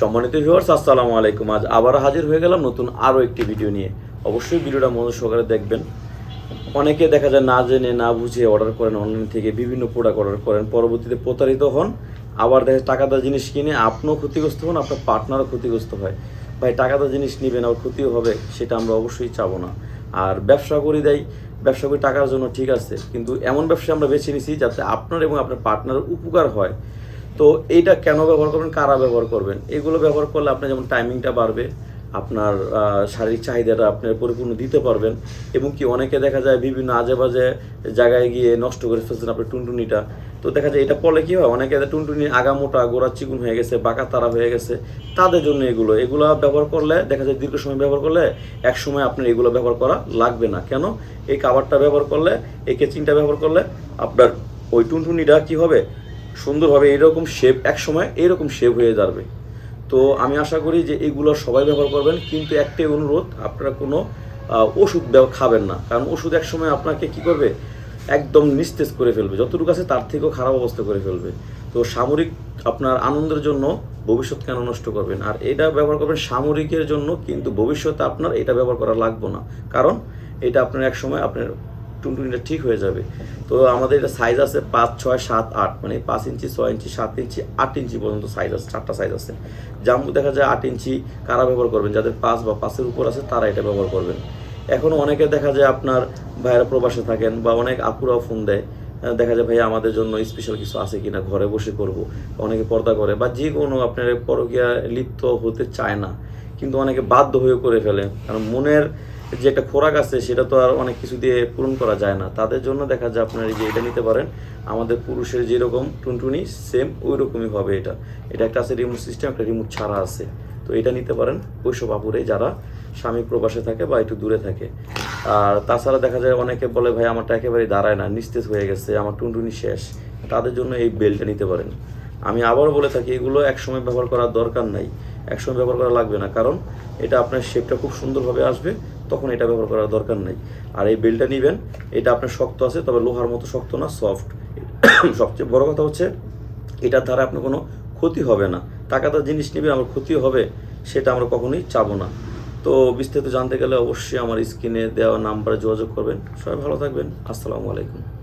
সম্মানিত ভিউয়ার্স, আসসালামু আলাইকুম। আজ আবার হাজির হয়ে গেলাম নতুন আরও একটি ভিডিও নিয়ে। অবশ্যই ভিডিওটা মনোযোগ সহকারে দেখবেন। অনেকে দেখা যায় না জেনে না বুঝে অর্ডার করেন, অনলাইন থেকে বিভিন্ন প্রোডাক্ট অর্ডার করেন, পরবর্তীতে প্রতারিত হন। আবার দেখা টাকাদার জিনিস কিনে আপনিও ক্ষতিগ্রস্ত হন, আপনার পার্টনারও ক্ষতিগ্রস্ত হয়। ভাই, টাকাদার জিনিস নেবেন আর ক্ষতিও হবে, সেটা আমরা অবশ্যই চাবো না। আর ব্যবসা করি টাকার জন্য, ঠিক আছে, কিন্তু এমন ব্যবসা আমরা বেছে নিছি যাতে আপনার এবং আপনার পার্টনারের উপকার হয়। তো এইটা কেন ব্যবহার করবেন, কারা ব্যবহার করবেন, এগুলো ব্যবহার করলে আপনার যেমন টাইমিংটা বাড়বে, আপনার শারীরিক চাহিদাটা আপনার পরিপূর্ণ দিতে পারবেন। এবং কি অনেকে দেখা যায় বিভিন্ন আজে বাজে জায়গায় গিয়ে নষ্ট করে ফেলছেন আপনার টুনটুনিটা। তো দেখা যায় এটা পড়লে কী হয়, অনেকে টুনটুনি আগা মোটা গোড়া চিকুন হয়ে গেছে, বাঁকা তারা হয়ে গেছে, তাদের জন্য এগুলো ব্যবহার করলে দেখা যায় দীর্ঘ সময় ব্যবহার করলে এক সময় আপনার এগুলো ব্যবহার করা লাগবে না। কেন? এই কাভারটা ব্যবহার করলে, এই কেচিংটা ব্যবহার করলে আপনার ওই টুনটুনিটা কী হবে, সুন্দরভাবে এরকম শেপ, এক সময় এরকম শেপ হয়ে যাবে। তো আমি আশা করি যে এগুলো সবাই ব্যবহার করবেন, কিন্তু একটাই অনুরোধ, আপনারা কোনো ওষুধ খাবেন না। কারণ ওষুধ এক সময় আপনাকে কি করবে, একদম নিস্তেজ করে ফেলবে, যতটুকু আছে তার থেকেও খারাপ অবস্থা করে ফেলবে। তো সামরিক আপনার আনন্দের জন্য ভবিষ্যৎ কেন নষ্ট করবেন? আর এটা ব্যবহার করবেন সামরিকের জন্য, কিন্তু ভবিষ্যতে আপনার এটা ব্যবহার করা লাগবে না। কারণ এটা আপনার এক সময় আপনার টুনটুনিটা ঠিক হয়ে যাবে। তো আমাদের এটা সাইজ আছে 5, 6, 7, 8, মানে 5 ইঞ্চি, 6 ইঞ্চি, 7 ইঞ্চি, 8 ইঞ্চি পর্যন্ত সাইজ আছে, 4টা সাইজ আছে। জাম্বু দেখা যায় 8 ইঞ্চি। কারা ব্যবহার করবেন? যাদের 5 বা 5-এর উপর আছে তারা এটা ব্যবহার করবেন। এখনও অনেকে দেখা যায় আপনার ভাইয়েরা প্রবাসে থাকেন, বা অনেক আপুরাও ফোন দেয়, দেখা যায় ভাই আমাদের জন্য স্পেশাল কিছু আছে কিনা, ঘরে বসে করব। অনেকে পর্দা করে, বা যে কোনো আপনার পরকীয়া লিপ্ত হতে চায় না, কিন্তু অনেকে বাধ্য হয়ে করে ফেলে। কারণ মনের যে একটা খোরাক আছে সেটা তো আর অনেক কিছু দিয়ে পূরণ করা যায় না। তাদের জন্য দেখা যায় আপনার এই যে এটা নিতে পারেন, আমাদের পুরুষের যেরকম টুনটুনি সেম ওই রকমই হবে। এটা একটা আছে রিমোট সিস্টেম, একটা রিমোট ছাড়া আছে। তো এটা নিতে পারেন ওইসব আপুরে যারা স্বামী প্রবাসে থাকে বা একটু দূরে থাকে। আর তাছাড়া দেখা যায় অনেকে বলে ভাই আমারটা একেবারেই দাঁড়ায় না, নিস্তেজ হয়ে গেছে, আমার টুনটুনি শেষ, তাদের জন্য এই বেল্টটা নিতে পারেন। আমি আবারও বলে থাকি, এগুলো একসময় ব্যবহার করার দরকার নাই, একসময় ব্যবহার করা লাগবে না। কারণ এটা আপনার শেপটা খুব সুন্দরভাবে আসবে, তখন এটা ব্যবহার করার দরকার নেই। আর এই বেল্টটা নেবেন, এটা আপনার শক্ত আছে, তবে লোহার মতো শক্ত না, সফট। সবচেয়ে বড় কথা হচ্ছে এটার দ্বারা আপনার কোনো ক্ষতি হবে না। টাকাদার জিনিস নেবে আমার ক্ষতিও হবে, সেটা আমরা কখনোই চাবো না। তো বিস্তারিত জানতে গেলে অবশ্যই আমার স্ক্রিনে দেওয়া নাম্বারে যোগাযোগ করবেন। সবাই ভালো থাকবেন। আসসালামু আলাইকুম।